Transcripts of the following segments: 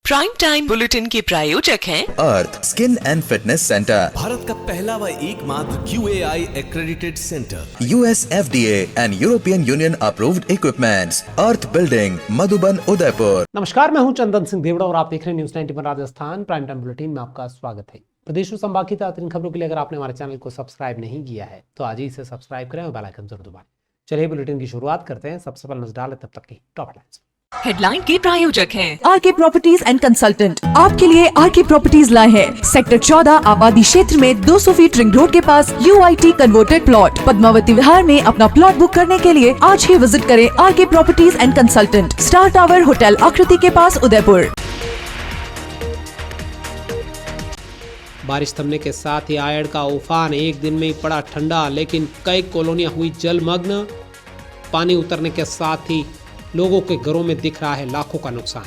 Prime time bulletin के प्रायोजक हैं Earth skin and fitness centre, भारत का पहला व एकमात्र QAI accredited centre, US FDA and European Union approved equipments, Earth building, Madhuban, Udaipur. नमस्कार, मैं हूं चंदन सिंह देवड़ा और आप देख रहे हैं news 91 Rajasthan prime time bulletin में आपका स्वागत है। प्रदेश और संभाग की ताज़ा खबरों के लिए अगर आपने हमारे चैनल को सब्सक्राइब नहीं किया है तो आज ही इसे सब्सक्राइब करें और बेल आइकन जरूर दबाएं। चलिए बुलेटिन की शुरुआत करते हैं। सबसे पहले नजर डालें तब तक की टॉप हेडलाइंस। हेडलाइन के प्रायोजक हैं आरके प्रॉपर्टीज एंड कंसल्टेंट आपके लिए आरके प्रॉपर्टीज लाए हैं। सेक्टर 14 आबादी क्षेत्र में 200 फीट रिंग रोड के पास UIT converted plot Padmavati Vihar में अपना प्लॉट बुक करने के लिए आज ही विजिट करें RK properties and consultant, star tower hotel Akriti के पास, उदयपुर। बारिश थमने के साथ ही आयड़ का उफान, एक दिन में ही पड़ा ठंडा, लेकिन कई कॉलोनियां हुई जलमग्न। पानी उतरने के साथ ही लोगों के घरों में दिख रहा है लाखों का नुकसान।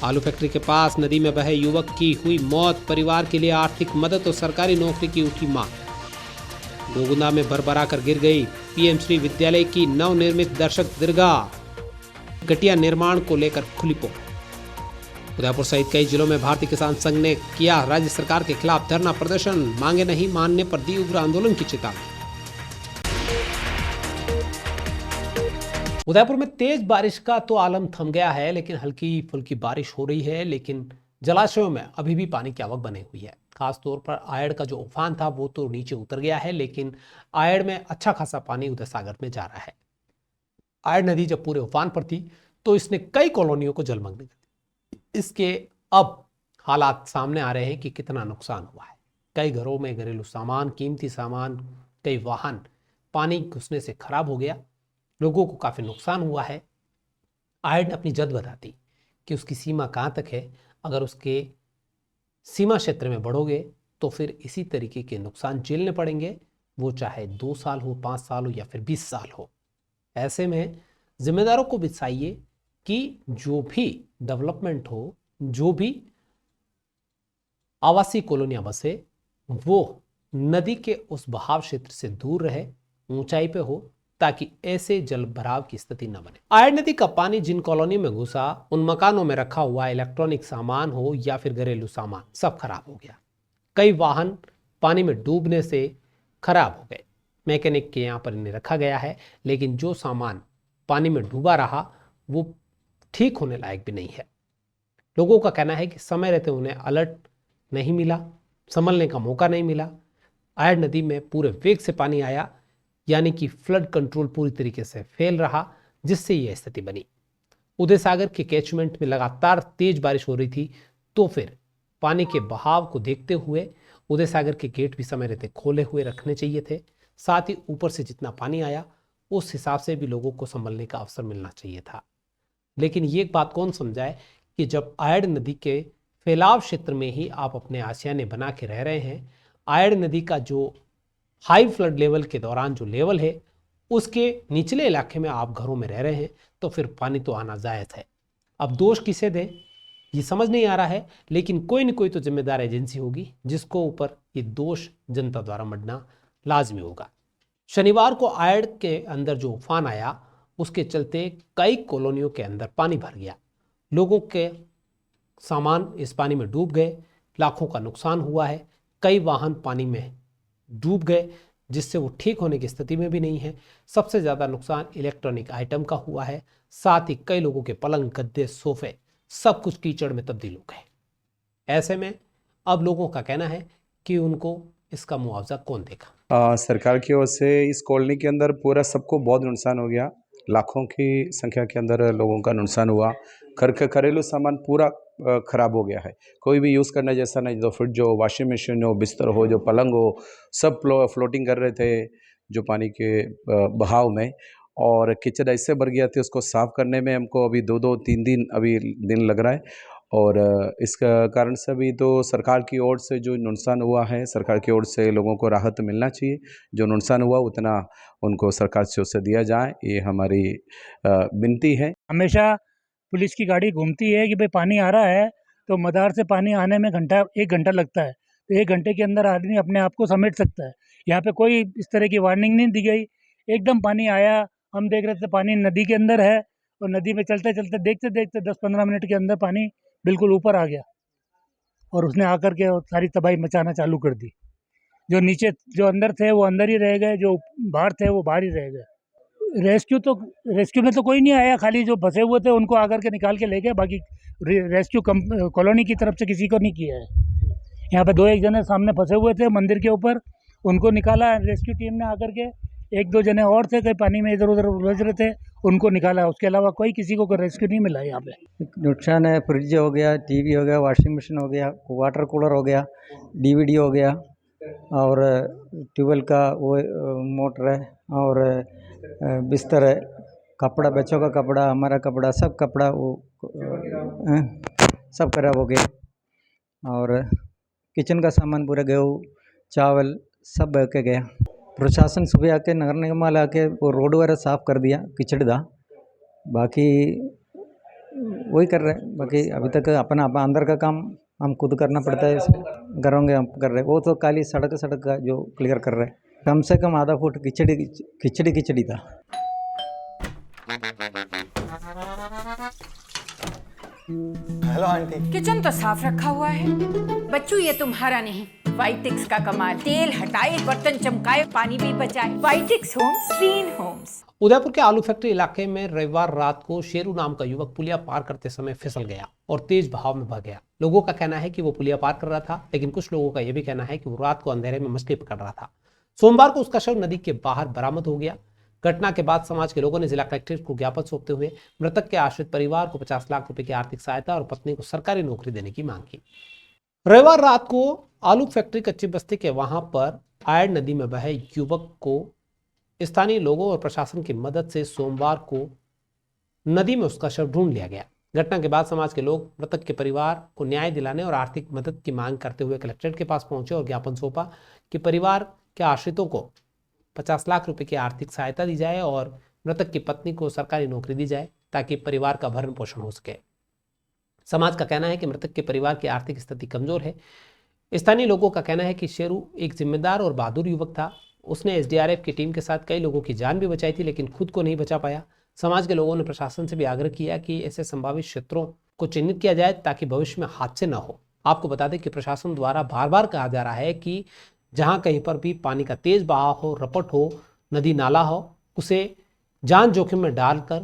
आलू फैक्ट्री के पास नदी में बहे युवक की हुई मौत, परिवार के लिए आर्थिक मदद और सरकारी नौकरी की उठी मांग। गोगुंदा में भरभरा कर गिर गई PM श्री विद्यालय की नवनिर्मित दर्शक दीर्घा। घटिया निर्माण को लेकर खुली पोल। उदयपुर सहित कई जिलों में भारतीय किसान संघ ने किया राज्य सरकार के खिलाफ धरना प्रदर्शन, मांगे नहीं मानने पर दी उग्र आंदोलन की चेतावनी। उदयपुर में तेज बारिश का तो आलम थम गया है, लेकिन हल्की फुल्की बारिश हो रही है, लेकिन जलाशयों में अभी भी पानी की आवक बनी हुई है। खासतौर पर आयड़ का जो उफान था वो तो नीचे उतर गया है, लेकिन आयड़ में अच्छा खासा पानी उदय सागर में जा रहा है। आयड़ नदी जब पूरे उफान पर थी तो इसने कई कॉलोनियों को जलमग्न कर दिया। इसके अब हालात सामने आ रहे हैं कि कितना नुकसान हुआ है। कई घरों में घरेलू सामान, कीमती सामान, कई वाहन पानी घुसने से खराब हो गया। लोगों को काफ़ी नुकसान हुआ है। आयड़ ने अपनी जद बताती कि उसकी सीमा कहाँ तक है। अगर उसके सीमा क्षेत्र में बढ़ोगे तो फिर इसी तरीके के नुकसान झेलने पड़ेंगे, वो चाहे 2 साल हो, 5 साल हो या फिर 20 साल हो। ऐसे में जिम्मेदारों को भी चाहिए कि जो भी डेवलपमेंट हो, जो भी आवासीय कॉलोनियां बसे, वो नदी के उस बहाव क्षेत्र से दूर रहे, ऊंचाई पे हो, ताकि ऐसे जल भराव की स्थिति न बने। आयड़ नदी का पानी जिन कॉलोनी में घुसा, उन मकानों में रखा हुआ इलेक्ट्रॉनिक सामान हो या फिर घरेलू सामान, सब खराब हो गया। कई वाहन पानी में डूबने से खराब हो गए। मैकेनिक के यहाँ पर इन्हें रखा गया है, लेकिन जो सामान पानी में डूबा रहा वो ठीक होने लायक भी नहीं है। लोगों का कहना है कि समय रहते उन्हें अलर्ट नहीं मिला, संभलने का मौका नहीं मिला। आयड़ नदी में पूरे वेग से पानी आया, यानी कि फ्लड कंट्रोल पूरी तरीके से फेल रहा, जिससे यह स्थिति बनी। उदय सागर के कैचमेंट में लगातार तेज बारिश हो रही थी, तो फिर पानी के बहाव को देखते हुए उदय सागर के गेट भी समय रहते खोले हुए रखने चाहिए थे। साथ ही ऊपर से जितना पानी आया उस हिसाब से भी लोगों को संभलने का अवसर मिलना चाहिए था। लेकिन ये बात कौन समझाए कि जब आयड़ नदी के फैलाव क्षेत्र में ही आप अपने आशियाने बना के रह रहे हैं, आयड़ नदी का जो हाई फ्लड लेवल के दौरान जो लेवल है उसके निचले इलाके में आप घरों में रह रहे हैं, तो फिर पानी तो आना जायज़ है। अब दोष किसे दें ये समझ नहीं आ रहा है, लेकिन कोई न कोई तो जिम्मेदार एजेंसी होगी जिसको ऊपर ये दोष जनता द्वारा मढ़ना लाजमी होगा। शनिवार को आयड़ के अंदर जो उफान आया उसके चलते कई कॉलोनियों के अंदर पानी भर गया। लोगों के सामान इस पानी में डूब गए, लाखों का नुकसान हुआ है। कई वाहन पानी में डूब गए, जिससे वो ठीक होने की स्थिति में भी नहीं है। सबसे ज़्यादा नुकसान इलेक्ट्रॉनिक आइटम का हुआ है। साथ ही कई लोगों के पलंग, गद्दे, सोफे सब कुछ कीचड़ में तब्दील हो गए। ऐसे में अब लोगों का कहना है कि उनको इसका मुआवजा कौन देगा। सरकार की ओर से इस कॉलोनी के अंदर पूरा सबको बहुत नुकसान हो गया। लाखों की संख्या के अंदर लोगों का नुकसान हुआ। घरेलू सामान पूरा खराब हो गया है, कोई भी यूज़ करने जैसा नहीं। जो फ्रिज हो, वॉशिंग मशीन हो, बिस्तर हो, जो पलंग हो, सब फ्लोटिंग कर रहे थे जो पानी के बहाव में। और किचन ऐसे भर गया थे, उसको साफ़ करने में हमको अभी 2-2, 3 अभी दिन लग रहा है। और इसका कारण से भी तो सरकार की ओर से जो नुकसान हुआ है, सरकार की ओर से लोगों को राहत मिलना चाहिए। जो नुकसान हुआ उतना उनको सरकार से उससे दिया जाए, ये हमारी विनती है। हमेशा पुलिस की गाड़ी घूमती है कि भाई पानी आ रहा है, तो मदार से पानी आने में 1 घंटा लगता है, तो 1 घंटे के अंदर आदमी अपने आप को समेट सकता है। यहाँ पे कोई इस तरह की वार्निंग नहीं दी गई, एकदम पानी आया। हम देख रहे थे पानी नदी के अंदर है, और नदी में चलते चलते देखते देखते 10-15 मिनट के अंदर पानी बिल्कुल ऊपर आ गया और उसने आकर के सारी तबाही मचाना चालू कर दी। जो नीचे जो अंदर थे वो अंदर ही रह गए, जो बाहर थे वो बाहर ही रह गए। रेस्क्यू में तो कोई नहीं आया, खाली जो फंसे हुए थे उनको आकर के निकाल के ले गए। बाकी रेस्क्यू कॉलोनी की तरफ से किसी को नहीं किया है। यहाँ पे 2-1 जने सामने फंसे हुए थे मंदिर के ऊपर, उनको निकाला रेस्क्यू टीम ने आकर के। 1-2 जने और थे कहीं पानी में इधर उधर उलझ रहे थे, उनको निकाला। उसके अलावा कोई किसी को रेस्क्यू नहीं मिला यहाँ पे। नुकसान है, फ्रिज हो गया, टीवी हो गया, वॉशिंग मशीन हो गया, वाटर कूलर हो गया, डीवीडी हो गया, और ट्यूबवेल का वो मोटर है, और बिस्तर है, कपड़ा, बच्चों का कपड़ा, हमारा कपड़ा, सब कपड़ा वो सब खराब हो गया। और किचन का सामान पूरा, गेहूँ चावल सब बह के गया। प्रशासन सुबह आके, नगर निगम वाला आके वो रोड वगैरह साफ़ कर दिया, कीचड़ था। बाकी वही कर रहे हैं। बाकी अभी तक अपना अंदर का काम हम खुद करना पड़ता है। घरों के हम कर रहे हैं, वो तो खाली सड़क का जो क्लियर कर रहे हैं। कम से कम आधा फुट खिचड़ी था। Hello aunty. किचन तो साफ रखा हुआ है। बच्चू ये तुम्हारा नहीं, वाइटिक्स का कमाल। तेल हटाए, बर्तन चमकाए, पानी भी बचाए। वाइटिक्स होम्स, क्लीन होम्स। उदयपुर के आलू फैक्ट्री इलाके में रविवार रात को शेरू नाम का युवक पुलिया पार करते समय फिसल गया और तेज बहाव में बह गया। लोगों का कहना है कि वो पुलिया पार कर रहा था, लेकिन कुछ लोगों का यह भी कहना है कि वो रात को अंधेरे में मछली पकड़ रहा था। सोमवार को उसका शव नदी के बाहर बरामद हो गया। घटना के बाद समाज के लोगों ने जिला कलेक्ट्रेट को ज्ञापन सौंपते हुए मृतक के आश्रित परिवार को 50 लाख रुपए की आर्थिक सहायता और पत्नी को सरकारी नौकरी देने की मांग की। रविवार रात को आलू फैक्ट्री कच्ची बस्ती के वहां पर आयड़ नदी में बहे युवक को स्थानीय लोगों और प्रशासन की मदद से सोमवार को नदी में उसका शव ढूंढ लिया गया। घटना के बाद समाज के लोग मृतक के परिवार को न्याय दिलाने और आर्थिक मदद की मांग करते हुए कलेक्ट्रेट के पास पहुंचे और ज्ञापन सौंपा कि परिवार के आश्रितों को 50 लाख रुपए की आर्थिक सहायता दी जाए और मृतक की पत्नी को सरकारी नौकरी दी जाए ताकि परिवार का भरण पोषण हो सके। समाज का कहना है कि मृतक के परिवार की आर्थिक स्थिति कमजोर है। स्थानीय लोगों का कहना है कि शेरू एक जिम्मेदार और बहादुर युवक था। उसने एसडीआरएफ की टीम के साथ कई लोगों की जान भी बचाई थी, लेकिन खुद को नहीं बचा पाया। समाज के लोगों ने प्रशासन से भी आग्रह किया कि ऐसे संभावित क्षेत्रों को चिन्हित किया जाए ताकि भविष्य में हादसे न हो। आपको बता दें कि प्रशासन द्वारा बार बार कहा जा रहा है कि जहां कहीं पर भी पानी का तेज बहाव हो, रपट हो, नदी नाला हो, उसे जान जोखिम में डालकर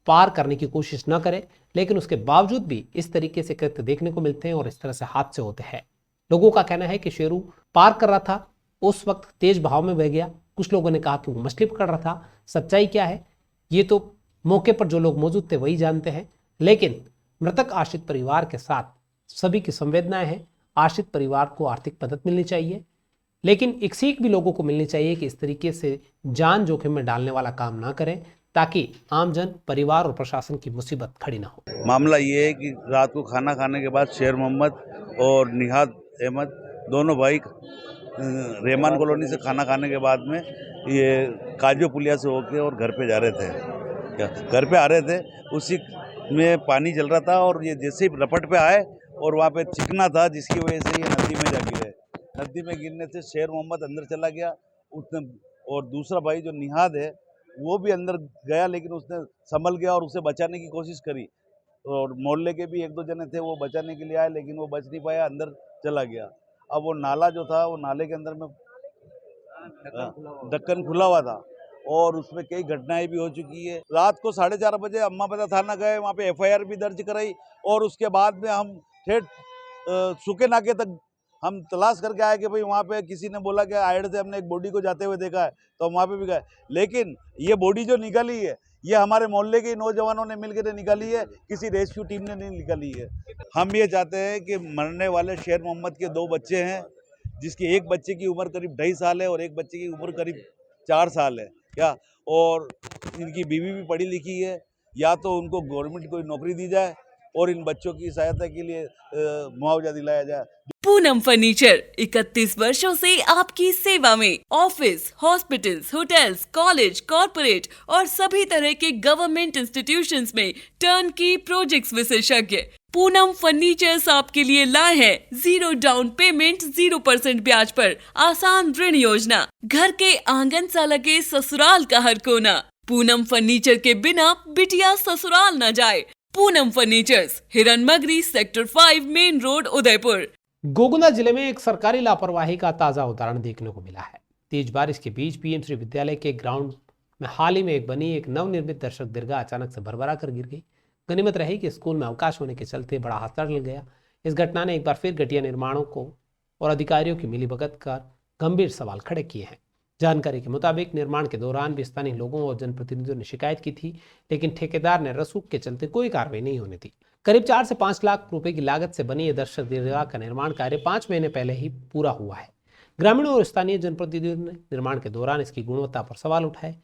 पार करने की कोशिश न करें। लेकिन उसके बावजूद भी इस तरीके से कृत्य देखने को मिलते हैं और इस तरह से हादसे होते हैं। लोगों का कहना है कि शेरू पार कर रहा था, उस वक्त तेज बहाव में बह गया। कुछ लोगों ने कहा कि वो मछली पकड़ रहा था। सच्चाई क्या है ये तो मौके पर जो लोग मौजूद थे वही जानते हैं। लेकिन मृतक आश्रित परिवार के साथ सभी की संवेदनाएं हैं। आश्रित परिवार को आर्थिक मदद मिलनी चाहिए, लेकिन एक सीख भी लोगों को मिलनी चाहिए कि इस तरीके से जान जोखिम में डालने वाला काम ना करें ताकि आमजन, परिवार और प्रशासन की मुसीबत खड़ी ना हो। मामला ये है कि रात को खाना खाने के बाद शेर मोहम्मद और निहाद अहमद दोनों भाई रहमान कॉलोनी से खाना खाने के बाद में ये काजो पुलिया से होके और घर पे जा रहे थे। घर पे आ रहे थे, उसी में पानी चल रहा था और ये जैसे ही रपट पे आए और वहाँ पे चिकना था जिसकी वजह से ये नदी में जा गिरे। नदी में गिरने से शेर मोहम्मद अंदर चला गया उसने, और दूसरा भाई जो निहाद है वो भी अंदर गया, लेकिन उसने संभल गया और उसे बचाने की कोशिश करी। और मोहल्ले के भी 1-2 जने थे वो बचाने के लिए आए, लेकिन वो बच नहीं पाया, अंदर चला गया। अब वो नाला जो था वो नाले के अंदर में ढक्कन खुला हुआ था और उसमें कई घटनाएं भी हो चुकी है। रात को 4:30 बजे अम्मापदा थाना गए, वहाँ पे FIR भी दर्ज कराई और उसके बाद में हम ठेठ सूखे नाके तक हम तलाश करके आए कि भाई वहाँ पे किसी ने बोला कि आयड से हमने एक बॉडी को जाते हुए देखा है, तो हम वहाँ पे भी गए। लेकिन ये बॉडी जो निकाली है ये हमारे मोहल्ले के नौजवानों ने मिलकर निकाली है, किसी रेस्क्यू टीम ने नहीं निकाली है। हम ये चाहते हैं कि मरने वाले शेर मोहम्मद के 2 बच्चे हैं, जिसकी एक बच्चे की उम्र करीब 2.5 साल है और एक बच्चे की उम्र करीब 4 साल है क्या, और इनकी बीवी भी पढ़ी लिखी है। या तो उनको गवर्नमेंट कोई नौकरी दी जाए और इन बच्चों की सहायता के लिए मुआवजा दिलाया जाए। पूनम फर्नीचर 31 वर्षों से आपकी सेवा में। Office, hospitals, hotels, college, corporate और सभी तरह के गवर्नमेंट इंस्टीट्यूशंस में टर्नकी प्रोजेक्ट्स विशेषज्ञ पूनम फर्नीचर्स आपके लिए लाए हैं 0 डाउन पेमेंट 0% ब्याज पर आसान ऋण योजना। घर के आंगन सा लगे ससुराल का हर कोना। पूनम फर्नीचर के बिना बिटिया ससुराल न जाए। Poonam furnitures, Hiranmagri, sector 5, main road, Udaipur. Gogunda जिले में एक सरकारी लापरवाही का ताजा उदाहरण देखने को मिला है। तेज बारिश के बीच पीएमश्री विद्यालय के ग्राउंड में हाल ही में बनी एक नवनिर्मित दर्शक दीर्घा अचानक से भरभरा कर गिर गई। गनीमत रही कि स्कूल में अवकाश होने के चलते बड़ा हादसा टल गया। इस घटना ने एक बार फिर घटिया निर्माणों को और अधिकारियों की मिलीभगत कर गंभीर सवाल खड़े किए हैं। जानकारी के मुताबिक निर्माण के दौरान भी स्थानीय लोगों और जनप्रतिनिधियों ने शिकायत की थी, लेकिन ठेकेदार ने रसूख के चलते कोई कार्रवाई नहीं होने दी। करीब 4 से 5 लाख रुपए की लागत से बनी यह दर्शक दीर्घा का निर्माण कार्य 5 महीने पहले ही पूरा हुआ है। ग्रामीणों और स्थानीय जनप्रतिनिधियों ने निर्माण के दौरान इसकी गुणवत्ता पर सवाल उठाए।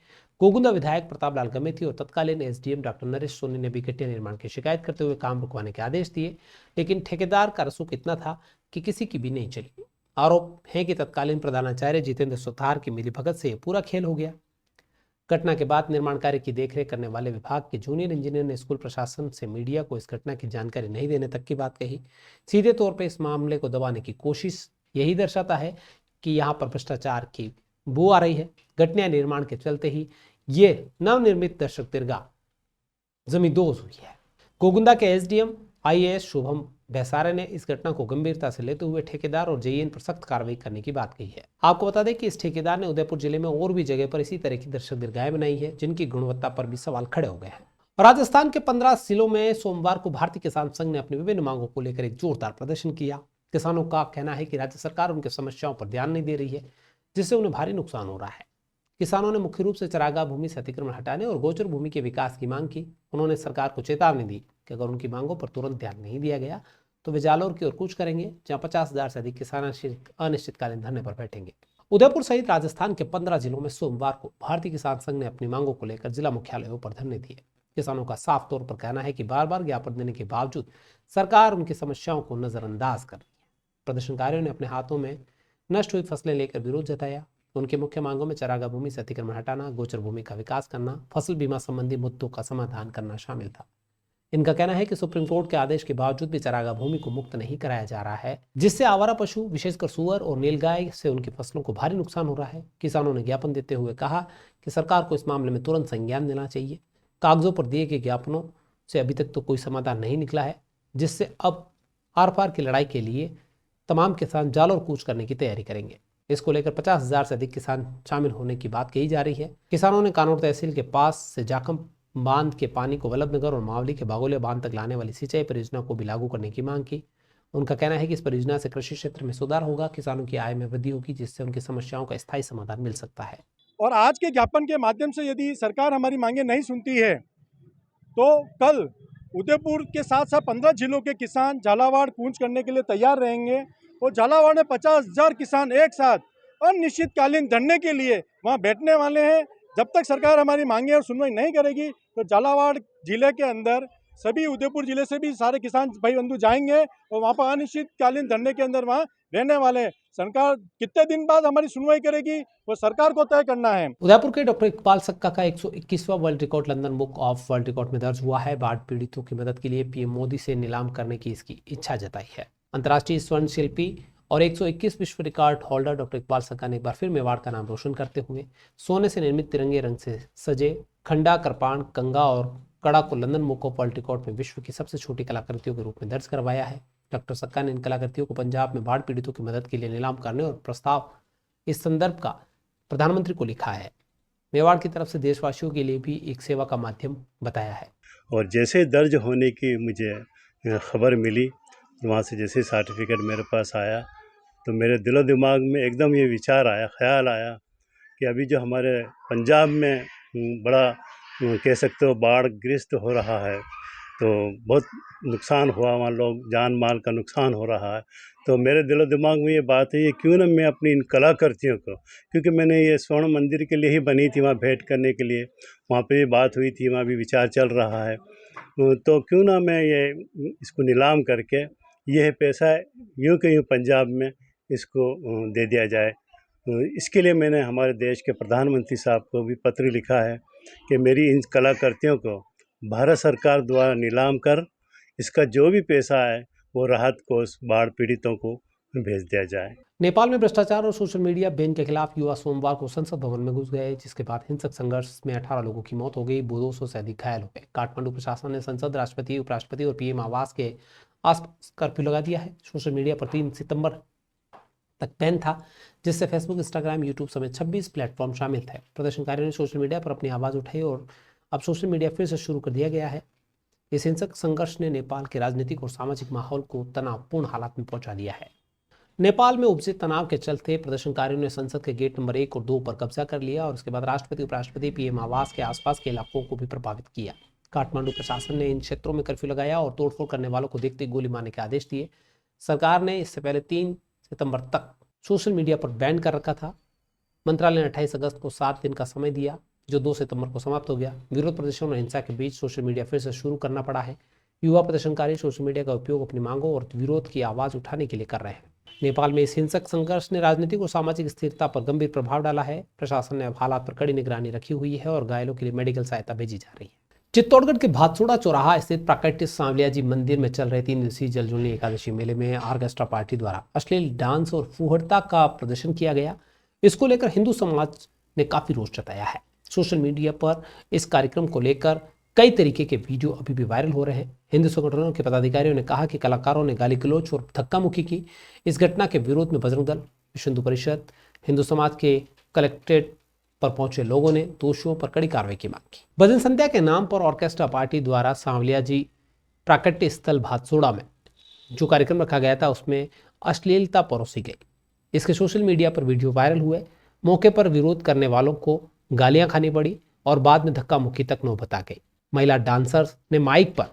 गोगुंदा विधायक प्रताप लाल गमेती और तत्कालीन एसडीएम डॉक्टर नरेश सोनी ने भी घटिया निर्माण की शिकायत करते हुए काम रुकवाने के आदेश दिए, लेकिन ठेकेदार का रसूख इतना था कि किसी की भी नहीं चली। आरोप है कि तत्कालीन प्रधानाचार्य जितेंद्र सुथार की मिलीभगत से यह पूरा खेल हो गया। घटना के बाद निर्माण कार्य की देखरेख करने वाले विभाग के जूनियर इंजीनियर ने स्कूल प्रशासन से मीडिया को इस घटना की जानकारी नहीं देने तक की बात कही। सीधे तौर पर इस मामले को दबाने की कोशिश यही दर्शाता है कि यहाँ पर भ्रष्टाचार की बू आ रही है। घटना निर्माण के चलते ही ये नवनिर्मित दर्शक दीर्घा जमींदोज हुई है। गोगुंदा के एसडीएम आईएएस शुभम भैसारे ने इस घटना को गंभीरता से लेते हुए ठेकेदार और जेईएन पर सख्त कार्रवाई करने की बात कही है। आपको बता दें कि इस ठेकेदार ने उदयपुर जिले में और भी जगह पर इसी तरह की दर्शक दीर्घाएं बनाई है, जिनकी गुणवत्ता पर भी सवाल खड़े हो गए हैं। राजस्थान के 15 जिलों में सोमवार को भारतीय किसान संघ ने अपनी विभिन्न मांगों को लेकर एक जोरदार प्रदर्शन किया। किसानों का कहना है कि राज्य सरकार उनकी समस्याओं पर ध्यान नहीं दे रही है, जिससे उन्हें भारी नुकसान हो रहा है। किसानों ने मुख्य रूप से चरागाह भूमि से अतिक्रमण हटाने और गोचर भूमि के विकास की मांग की। उन्होंने सरकार को चेतावनी दी कि अगर उनकी मांगों पर तुरंत ध्यान नहीं दिया गया तो वे जालौर की ओर कूच करेंगे, जहां 50,000 से अधिक किसान अनिश्चितकालीन धरने पर बैठेंगे। उदयपुर सहित राजस्थान के 15 जिलों में सोमवार को भारतीय किसान संघ ने अपनी मांगों को लेकर जिला मुख्यालयों पर धरने दिए। किसानों का साफ तौर पर कहना है कि बार बार ज्ञापन देने के बावजूद सरकार उनकी समस्याओं को नजरअंदाज कर रही है। प्रदर्शनकारियों ने अपने हाथों में नष्ट हुई फसलें लेकर विरोध जताया। उनकी मुख्य मांगों में चरागाह भूमि से अतिक्रमण हटाना, गोचर भूमि का विकास करना, फसल बीमा संबंधी मुद्दों का समाधान करना शामिल था। इनका कहना है कि सुप्रीम कोर्ट के आदेश के बावजूद भी चरागाह भूमि को मुक्त नहीं कराया जा रहा है, जिससे आवारा पशु विशेषकर सुअर और नीलगाय से उनकी फसलों को भारी नुकसान हो रहा है। किसानों ने ज्ञापन देते हुए कहा कि सरकार को इस मामले में तुरंत संज्ञान लेना चाहिए। कागजों पर दिए गए ज्ञापनों से अभी तक तो कोई समाधान नहीं निकला है, जिससे अब आर पार की लड़ाई के लिए तमाम किसान जालौर कूच करने की तैयारी करेंगे। इसको लेकर 50,000 से अधिक किसान शामिल होने की बात कही जा रही है। किसानों ने कानौर तहसील के पास से जाखम बांध के पानी को वल्लभनगर और मावली के बागोलिया बांध तक लाने वाली सिंचाई परियोजना को भी लागू करने की मांग की। उनका कहना है कि इस परियोजना से कृषि क्षेत्र में सुधार होगा, किसानों की आय में वृद्धि होगी, जिससे उनकी समस्याओं का स्थायी समाधान मिल सकता है। और आज के ज्ञापन के माध्यम से यदि सरकार हमारी मांगे नहीं सुनती है तो कल उदयपुर के साथ साथ 15 जिलों के किसान झालावाड़ कूच करने के लिए तैयार रहेंगे और झालावाड़ में 50,000 किसान एक साथ अनिश्चितकालीन धरने के लिए वहां बैठने वाले हैं। जब तक सरकार हमारी मांगे और सुनवाई नहीं करेगी तो झालावाड़ जिले के अंदर सभी उदयपुर जिले से भी सारे किसान भाई बंधु जाएंगे और वहाँ पर अनिश्चितकालीन धरने के अंदर वहाँ रहने वाले हैं। सरकार कितने दिन बाद हमारी सुनवाई करेगी वो सरकार को तय करना है। उदयपुर के डॉक्टर इकबाल सक्का का 121वां world record London book of world record में दर्ज हुआ है। बाढ़ पीड़ितों की मदद के लिए पीएम मोदी से नीलाम करने की इसकी इच्छा जताई है। अंतर्राष्ट्रीय स्वर्ण शिल्पी और 121 विश्व रिकॉर्ड होल्डर डॉक्टर इकबाल सक्का ने एक बार फिर मेवाड़ का नाम रोशन करते हुए सोने से निर्मित तिरंगे रंग से सजे खंडा, कृपाण, कंगा और कड़ा को London book of world record में विश्व की सबसे छोटी कलाकृतियों के रूप में दर्ज करवाया है। डॉक्टर सक्का ने इन कलाकृतियों को पंजाब में बाढ़ पीड़ितों की मदद के लिए नीलाम करने और प्रस्ताव इस संदर्भ का प्रधानमंत्री को लिखा है। मेवाड़ की तरफ से देशवासियों के लिए भी एक सेवा का माध्यम बताया है। और जैसे दर्ज होने की मुझे खबर मिली, वहाँ से जैसे सर्टिफिकेट मेरे पास आया तो मेरे दिलो दिमाग में एकदम ये विचार आया, ख्याल आया कि अभी जो हमारे पंजाब में बड़ा कह सकते हो बाढ़ ग्रस्त हो रहा है, तो बहुत नुकसान हुआ, वहाँ लोग जान माल का नुकसान हो रहा है। तो मेरे दिलो दिमाग में ये बात है, ये क्यों ना मैं अपनी इन कलाकृतियों को, क्योंकि मैंने ये स्वर्ण मंदिर के लिए ही बनी थी, वहाँ भेंट करने के लिए वहाँ पे ये बात हुई थी, वहाँ भी विचार चल रहा है, तो क्यों ना मैं ये इसको नीलाम करके यह पैसा यूँ के यूँ पंजाब में इसको दे दिया जाए। इसके लिए मैंने हमारे देश के प्रधानमंत्री साहब को भी पत्र लिखा है कि मेरी इन कलाकृतियों को भारत सरकार द्वारा नीलाम कर इसका जो भी पैसा है वो राहत कोष बाढ़ पीड़ितों को भेज दिया जाए। नेपाल में भ्रष्टाचार और सोशल मीडिया बैन के खिलाफ युवा सोमवार को संसद भवन में घुस गए, जिसके बाद हिंसक संघर्ष में 18 लोगों की मौत हो गई, 200 से अधिक घायल हो गए। काठमांडू प्रशासन ने संसद, राष्ट्रपति, उपराष्ट्रपति और पीएम आवास के आसपास कर्फ्यू लगा दिया है। सोशल मीडिया पर 3 सितंबर तक बैन था, जिससे फेसबुक, इंस्टाग्राम, यूट्यूब समेत 26 प्लेटफॉर्म शामिल थे। प्रदर्शनकारियों ने सोशल मीडिया पर अपनी आवाज़ उठाई और अब सोशल मीडिया फिर से शुरू कर दिया गया है। इस हिंसक संघर्ष ने नेपाल के राजनीतिक और सामाजिक माहौल को तनावपूर्ण हालात में पहुंचा दिया है। नेपाल में उपजे तनाव के चलते प्रदर्शनकारियों ने संसद के गेट नंबर 1 और 2 पर कब्जा कर लिया और उसके बाद राष्ट्रपति, उपराष्ट्रपति, पीएम आवास के आसपास के इलाकों को भी प्रभावित किया। काठमांडू प्रशासन ने इन क्षेत्रों में कर्फ्यू लगाया और तोड़फोड़ करने वालों को देखते गोली मारने के आदेश दिए। सरकार ने इससे पहले 3 सितंबर तक सोशल मीडिया पर बैन कर रखा था। मंत्रालय ने 28 अगस्त को 7 दिन का समय दिया, जो 2 सितंबर को समाप्त हो गया। विरोध प्रदर्शनों और हिंसा के बीच सोशल मीडिया फिर से शुरू करना पड़ा है। युवा प्रदर्शनकारी सोशल मीडिया का उपयोग अपनी मांगों और विरोध की आवाज़ उठाने के लिए कर रहे हैं। नेपाल में इस हिंसक संघर्ष ने राजनीतिक और सामाजिक स्थिरता पर गंभीर प्रभाव डाला है। प्रशासन ने अब हालात पर कड़ी निगरानी रखी हुई है और घायलों के लिए मेडिकल सहायता भेजी जा रही है। चित्तौड़गढ़ के भातसोड़ा चौराहा स्थित प्राकट्य सांवलिया जी मंदिर में चल रहे 3 दिवसीय जलजूनी एकादशी मेले में ऑर्केस्ट्रा पार्टी द्वारा अश्लील डांस और फुहड़ता का प्रदर्शन किया गया। इसको लेकर हिंदू समाज ने काफी रोष जताया है। सोशल मीडिया पर इस कार्यक्रम को लेकर कई तरीके के वीडियो अभी भी वायरल हो रहे हैं। हिंदू संगठनों के पदाधिकारियों ने कहा कि कलाकारों ने गाली गलौज और धक्का मुक्की की। इस घटना के विरोध में बजरंग दल, विश्व हिंदू परिषद, हिंदू समाज के कलेक्ट्रेट पर पहुंचे लोगों ने दोषियों पर कड़ी कार्रवाई की मांग की। भजन संध्या के नाम पर ऑर्केस्ट्रा पार्टी द्वारा सांवलिया जी प्राकट्य स्थल भातसोड़ा में जो कार्यक्रम रखा गया था उसमें अश्लीलता परोसी गई। इसके सोशल मीडिया पर वीडियो वायरल हुए। मौके पर विरोध करने वालों को गालियां खानी पड़ी और बाद में धक्का मुक्की तक नौबत आ गई। महिला डांसर्स ने माइक पर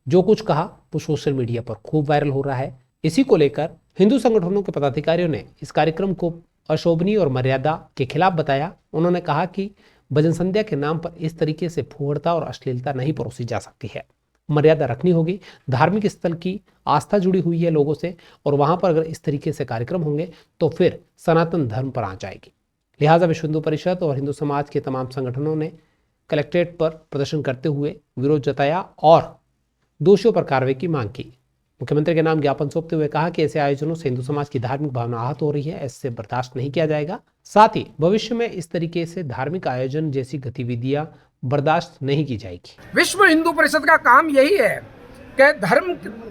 जो कुछ कहा वो सोशल मीडिया पर खूब वायरल हो रहा है। इसी को लेकर हिंदू संगठनों के पदाधिकारियों ने इस कार्यक्रम को अशोभनीय और मर्यादा के खिलाफ बताया। उन्होंने कहा कि भजन संध्या के नाम पर इस तरीके से फुहड़ता और अश्लीलता नहीं परोसी जा सकती है। मर्यादा रखनी होगी। धार्मिक स्थल की आस्था जुड़ी हुई है लोगों से और वहां पर अगर इस तरीके से कार्यक्रम होंगे तो फिर सनातन धर्म पर आ जाएगी। लिहाजा विश्व हिंदू परिषद और हिंदू समाज के तमाम संगठनों ने कलेक्ट्रेट पर प्रदर्शन करते हुए विरोध जताया और दोषियों पर कार्रवाई की मांग की। मुख्यमंत्री के नाम ज्ञापन सौंपते हुए कहा कि ऐसे आयोजनों से हिंदू समाज की धार्मिक भावना आहत हो रही है, इससे बर्दाश्त नहीं किया जाएगा। साथ ही भविष्य में इस तरीके से धार्मिक आयोजन जैसी गतिविधियां बर्दाश्त नहीं की जाएगी। विश्व हिंदू परिषद का काम यही है कि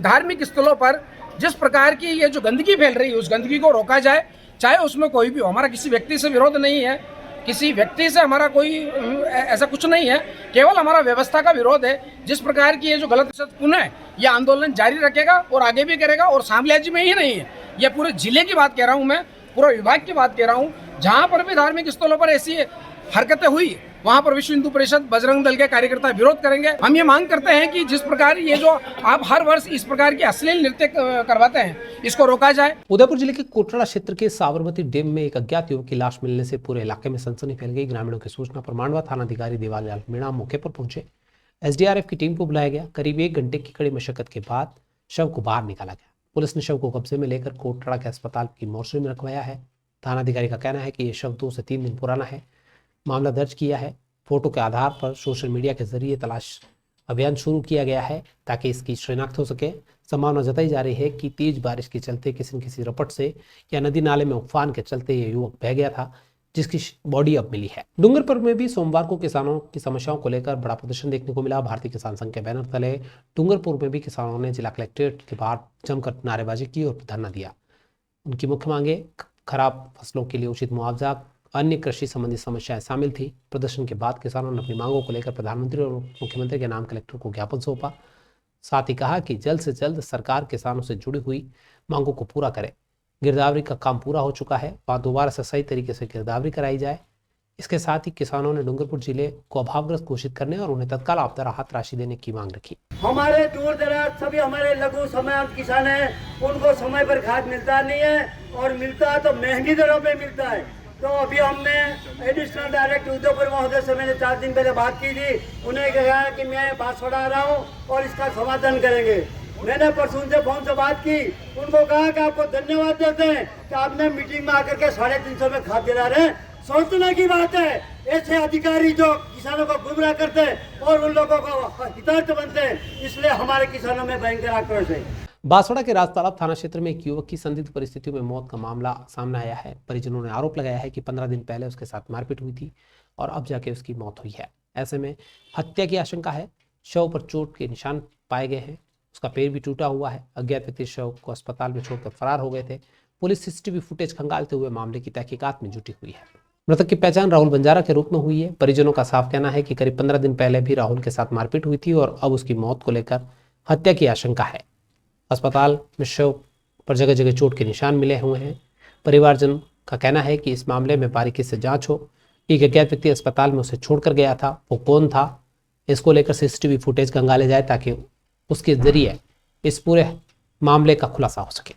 धार्मिक स्थलों पर जिस प्रकार की ये जो गंदगी फैल रही है उस गंदगी को रोका जाए, चाहे उसमें कोई भी हो। हमारा किसी व्यक्ति से विरोध नहीं है, किसी व्यक्ति से हमारा कोई ऐसा कुछ नहीं है, केवल हमारा व्यवस्था का विरोध है। जिस प्रकार की ये जो गलत पुनः यह आंदोलन जारी रखेगा और आगे भी करेगा। और सांवलिया जी में ही नहीं है, यह पूरे जिले की बात कह रहा हूँ, मैं पूरा विभाग की बात कह रहा हूँ। जहाँ पर भी धार्मिक स्थलों पर ऐसी हरकतें हुई वहाँ पर विश्व हिंदू परिषद, बजरंग दल के कार्यकर्ता विरोध करेंगे। हम ये मांग करते हैं कि जिस प्रकार ये जो आप हर वर्ष इस प्रकार की अश्लील नृत्य करवाते हैं इसको रोका जाए। उदयपुर जिले के कोटड़ा क्षेत्र के साबरमती डैम में एक अज्ञात युवक की लाश मिलने से पूरे इलाके में सनसनी फैल गई। ग्रामीणों की सूचना पर मांडवा थानाधिकारी देवालाल मीणा मौके पर पहुंचे। एसडीआरएफ की टीम को बुलाया गया। करीब 1 घंटे की कड़ी मशक्कत के बाद शव को बाहर निकाला गया। पुलिस ने शव को कब्जे में लेकर कोटड़ा के अस्पताल की मोर्चरी में रखवाया है। थानाधिकारी का कहना है कि यह शव 2 से 3 दिन पुराना है। मामला दर्ज किया है। फोटो के आधार पर सोशल मीडिया के जरिए तलाश अभियान शुरू किया गया है ताकि इसकी शिनाख्त हो सके। संभावना जताई जा रही है कि तेज बारिश के चलते किसी न किसी रपट से या नदी नाले में उफान के चलते ये युवक बह गया था, जिसकी बॉडी अब मिली है। डूंगरपुर में भी सोमवार को किसानों की समस्याओं को लेकर बड़ा प्रदर्शन देखने को मिला। भारतीय किसान संघ के बैनर तले डूंगरपुर में भी किसानों ने जिला कलेक्ट्रेट के बाहर जमकर नारेबाजी की और धरना दिया। उनकी मुख्य मांगे खराब फसलों के लिए उचित मुआवजा, अन्य कृषि संबंधी समस्याएं शामिल थी। प्रदर्शन के बाद किसानों ने अपनी मांगों को लेकर प्रधानमंत्री और मुख्यमंत्री के नाम कलेक्टर को ज्ञापन सौंपा। साथ ही कहा कि जल्द से जल्द सरकार किसानों से जुड़ी हुई मांगों को पूरा करे। गिरदावरी का काम पूरा हो चुका है, वहाँ दोबारा से सही तरीके से गिरदावरी कराई जाए। इसके साथ ही किसानों ने डूंगरपुर जिले को अभावग्रस्त घोषित करने और उन्हें तत्काल आपदा राहत राशि देने की मांग रखी। हमारे दूर दराज सभी हमारे लघु सीमांत किसान हैं, उनको समय पर खाद मिलता नहीं है और मिलता है तो महंगी दरों में मिलता है। तो अभी हमने एडिशनल डायरेक्टर उदयपुर महोदय से मैंने 4 दिन पहले बात की थी। उन्हें कहा कि मैं भातसोड़ा आ रहा हूँ और इसका समाधान करेंगे। मैंने परसों से फोन से बात की, उनको कहा कि आपको धन्यवाद देते हैं कि आपने मीटिंग में आकर के 350 में खाद दिला रहे हैं। सोचने की बात है, ऐसे अधिकारी जो किसानों को गुमराह करते हैं और उन लोगों को हितार्थ बनते हैं, इसलिए हमारे किसानों में भयंकर आक्रोश है। बांसवाड़ा के राजतालाब थाना क्षेत्र में एक युवक की संदिग्ध परिस्थितियों में मौत का मामला सामने आया है। परिजनों ने आरोप लगाया है कि 15 दिन पहले उसके साथ मारपीट हुई थी और अब जाके उसकी मौत हुई है। ऐसे में हत्या की आशंका है। शव पर चोट के निशान पाए गए हैं। उसका पैर भी टूटा हुआ है। अज्ञात व्यक्ति शव को अस्पताल में छोड़कर फरार हो गए थे। पुलिस सीसीटीवी फुटेज खंगालते हुए मामले की तहकीकात में जुटी हुई है। मृतक की पहचान राहुल बंजारा के रूप में हुई है। परिजनों का साफ कहना है कि करीब 15 दिन पहले भी राहुल के साथ मारपीट हुई थी और अब उसकी मौत को लेकर हत्या की आशंका है। अस्पताल में शव पर जगह जगह चोट के निशान मिले हुए हैं। परिवारजन का कहना है कि इस मामले में बारीकी से जांच हो। एक अज्ञात व्यक्ति अस्पताल में उसे छोड़कर गया था, वो कौन था, इसको लेकर सीसीटीवी फुटेज खंगाले जाए ताकि उसके जरिए इस पूरे मामले का खुलासा हो सके।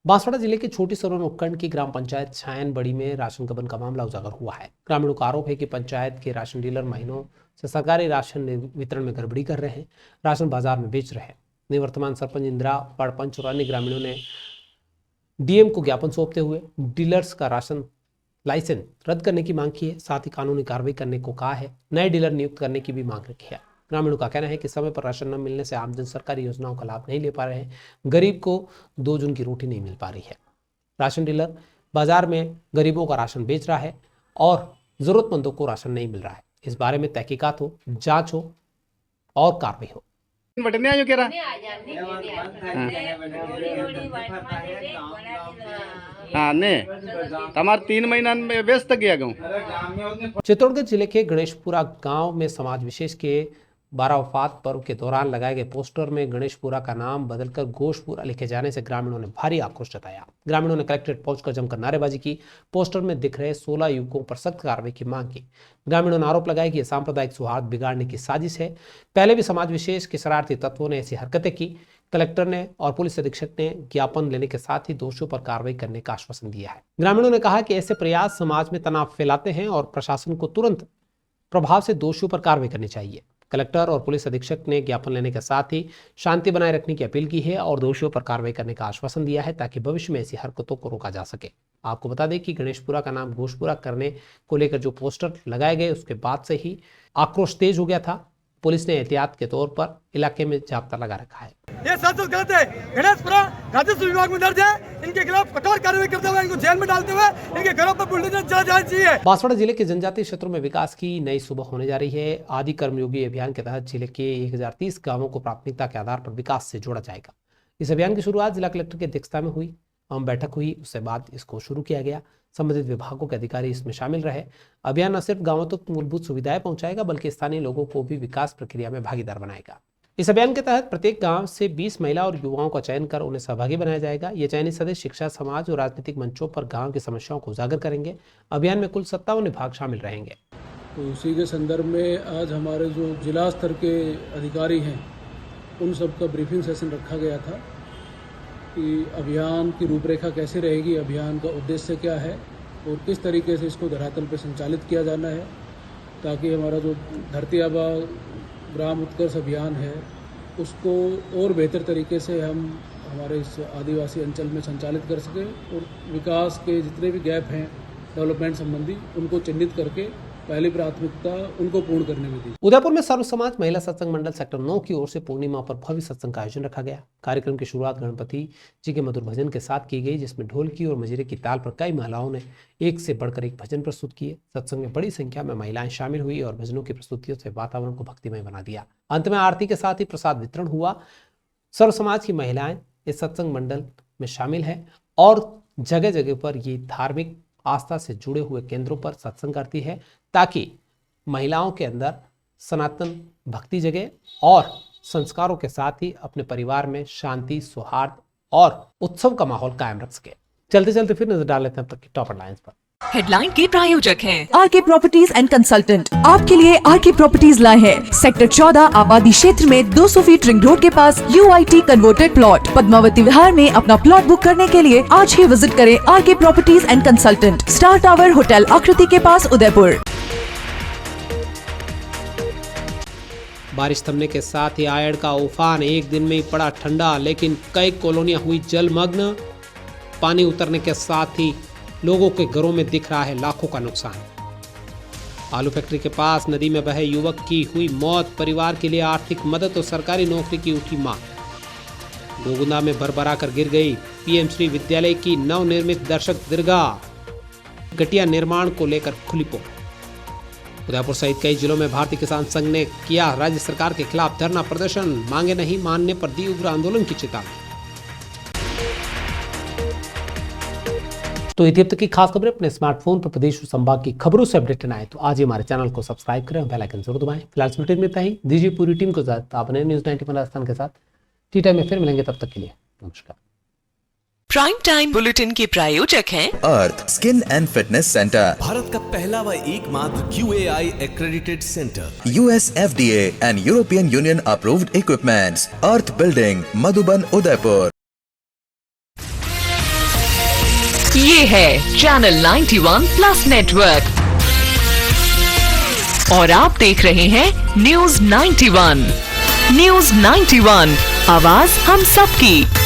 बांसवाड़ा जिले के छोटी सरवन उपखंड की ग्राम पंचायत छायन बड़ी में राशन गबन का मामला उजागर हुआ है। ग्रामीणों का आरोप है कि पंचायत के राशन डीलर महीनों से सरकारी राशन वितरण में गड़बड़ी कर रहे हैं, राशन बाजार में बेच रहे हैं। निवर्तमान सरपंच इंदिरा, वार्ड पंच और अन्य ग्रामीणों ने डीएम को ज्ञापन सौंपते हुए डीलर्स का राशन लाइसेंस रद्द करने की मांग की है। साथ ही कानूनी कार्रवाई करने को कहा है। नए डीलर नियुक्त करने की भी मांग रखी है। ग्रामीणों का कहना है कि समय पर राशन न मिलने से आमजन सरकारी योजनाओं का लाभ नहीं ले पा रहे हैं। गरीब को 2 जून की रोटी नहीं मिल पा रही है। राशन डीलर बाजार में गरीबों का राशन बेच रहा है और जरूरतमंदों को राशन नहीं मिल रहा है। इस बारे में तहकीकात हो, जांच हो और कार्रवाई हो। चित्तौड़गढ़ जिले के गणेशपुरा गांव में समाज विशेष के 12 वफात पर्व के दौरान लगाए गए पोस्टर में गणेशपुरा का नाम बदलकर गोशपुरा लिखे जाने से ग्रामीणों ने भारी आक्रोश जताया। ग्रामीणों ने कलेक्ट्रेट पहुंचकर जमकर नारेबाजी की। पोस्टर में दिख रहे 16 युवकों पर सख्त कार्रवाई की मांग की। ग्रामीणों ने आरोप लगाया कि यह सांप्रदायिक सौहार्द बिगाड़ने की साजिश है। पहले भी समाज विशेष के शरारती तत्वों ने ऐसी हरकतें की। कलेक्टर ने और पुलिस अधीक्षक ने ज्ञापन लेने के साथ ही दोषियों पर कार्रवाई करने का आश्वासन दिया है। ग्रामीणों ने कहा कि ऐसे प्रयास समाज में तनाव फैलाते हैं और प्रशासन को तुरंत प्रभाव से दोषियों पर कार्रवाई करनी चाहिए। कलेक्टर और पुलिस अधीक्षक ने ज्ञापन लेने के साथ ही शांति बनाए रखने की अपील की है और दोषियों पर कार्रवाई करने का आश्वासन दिया है ताकि भविष्य में ऐसी हरकतों को रोका जा सके। आपको बता दें कि गणेशपुरा का नाम गोशपुरा करने को लेकर जो पोस्टर लगाए गए उसके बाद से ही आक्रोश तेज हो गया था। पुलिस ने एहतियात के तौर पर इलाके में जाब्ता लगा रखा है। ये सच गलत है। गणेशपुरा राजस्व विभाग में दर्ज है। इनके खिलाफ कठोर कार्रवाई करते हुए इनको जेल में डालते हुए इनके घरों पर बुलडोजर चला जाना चाहिए। बांसवाड़ा जिले के जनजातीय क्षेत्रों में विकास की नई सुबह होने जा रही है। आदि कर्मयोगी अभियान के तहत जिले के 1030 गांवों को प्राथमिकता के आधार पर विकास से जोड़ा जाएगा। इस अभियान की शुरुआत जिला कलेक्टर की अध्यक्षता में हुई। आम बैठक हुई, उसके बाद इसको शुरू किया गया। संबंधित विभागों के अधिकारी इसमें शामिल रहे। अभियान न सिर्फ गांवों तक मूलभूत सुविधाएं पहुंचाएगा बल्कि स्थानीय लोगों को भी विकास प्रक्रिया में भागीदार बनाएगा। इस अभियान के तहत प्रत्येक गांव से 20 महिला और युवाओं का चयन कर उन्हें सहभागी बनाया जाएगा। ये चयनित सदस्य शिक्षा, समाज और राजनीतिक मंचों पर गांव की समस्याओं को उजागर करेंगे। अभियान में कुल 57 विभाग शामिल रहेंगे। तो उसी के संदर्भ में आज हमारे जो जिला स्तर के अधिकारी हैं उन सबका ब्रीफिंग सेशन रखा गया था कि अभियान की रूपरेखा कैसे रहेगी, अभियान का उद्देश्य क्या है और किस तरीके से इसको धरातल पर संचालित किया जाना है ताकि हमारा जो धरती आबा ग्राम उत्कर्ष अभियान है उसको और बेहतर तरीके से हम हमारे इस आदिवासी अंचल में संचालित कर सकें और विकास के जितने भी गैप हैं डेवलपमेंट संबंधी उनको चिन्हित करके पहली प्राथमिकता उनको पूर्ण करने में दी। उदयपुर में सर्व समाज महिला सत्संग मंडल सेक्टर 9 की ओर से पूर्णिमा पर भव्य सत्संग का आयोजन रखा गया। कार्यक्रम की शुरुआत गणपति जी के मधुर भजन के साथ की गई, जिसमें ढोलकी और मजीरे की ताल पर कई महिलाओं ने एक से बढ़कर एक भजन प्रस्तुत किए। सत्संग में बड़ी संख्या में महिलाएं शामिल हुई और भजनों की प्रस्तुतियों से वातावरण को भक्तिमय बना दिया। अंत में आरती के साथ ही प्रसाद वितरण हुआ। सर्व समाज की महिलाएं इस सत्संग मंडल में शामिल है और जगह जगह पर ये धार्मिक आस्था से जुड़े हुए केंद्रों पर सत्संग करती है ताकि महिलाओं के अंदर सनातन भक्ति जगे और संस्कारों के साथ ही अपने परिवार में शांति, सौहार्द और उत्सव का माहौल कायम रख सके। चलते चलते फिर नजर डाल लेते हैं अब तक की टॉप हेडलाइंस पर। हेडलाइन के प्रायोजक हैं आरके प्रॉपर्टीज एंड कंसल्टेंट। आपके लिए आरके प्रॉपर्टीज लाए हैं सेक्टर 14 आबादी क्षेत्र में 200 फीट रिंग रोड के पास UIT converted plot. Padmavati Vihar में अपना प्लॉट बुक करने के लिए आज ही विजिट करें RK properties and consultant, star tower hotel Akriti के पास, उदयपुर। बारिश थमने के साथ ही आयड़ का उफान, एक दिन में ही पड़ा ठंडा, लेकिन कई कॉलोनियां हुई जलमग्न। पानी उतरने के साथ ही लोगों के घरों में दिख रहा है लाखों का नुकसान। आलू फैक्ट्री के पास नदी में बहे युवक की हुई मौत, परिवार के लिए आर्थिक मदद और सरकारी नौकरी की उठी मांग। गोगुंदा में भरभरा कर गिर गई पीएम श्री विद्यालय की नवनिर्मित दर्शक दीर्घा। घटिया निर्माण को लेकर खुली पोल। उदयपुर सहित कई जिलों में भारतीय किसान संघ ने किया राज्य सरकार के खिलाफ धरना प्रदर्शन। मांगे नहीं मानने पर दी उग्र आंदोलन की चेतावनी। तो इतनी अब तक की खास खबरें अपने स्मार्टफोन पर प्रदेश और संभाग की खबरों से अपडेट आए तो आज ही हमारे चैनल को सब्सक्राइब करें और बेल आइकन जरूर दबाएं। फिलहाल इस बुलेटिन में इतना ही। दीजिए पूरी टीम को इजाजत। आप बने न्यूज़ 91 राजस्थान के साथ टी टाइम में फिर मिलेंगे, तब तक के लिए नमस्कार। प्राइम टाइम बुलेटिन के प्रायोजक हैं Earth skin and fitness centre, भारत का पहला व एकमात्र QAI accredited center, US FDA and European Union approved equipments, earth building, Madhuban, Udaipur. ये है चैनल 91 प्लस नेटवर्क और आप देख रहे हैं न्यूज़ 91। न्यूज़ 91, आवाज हम सबकी।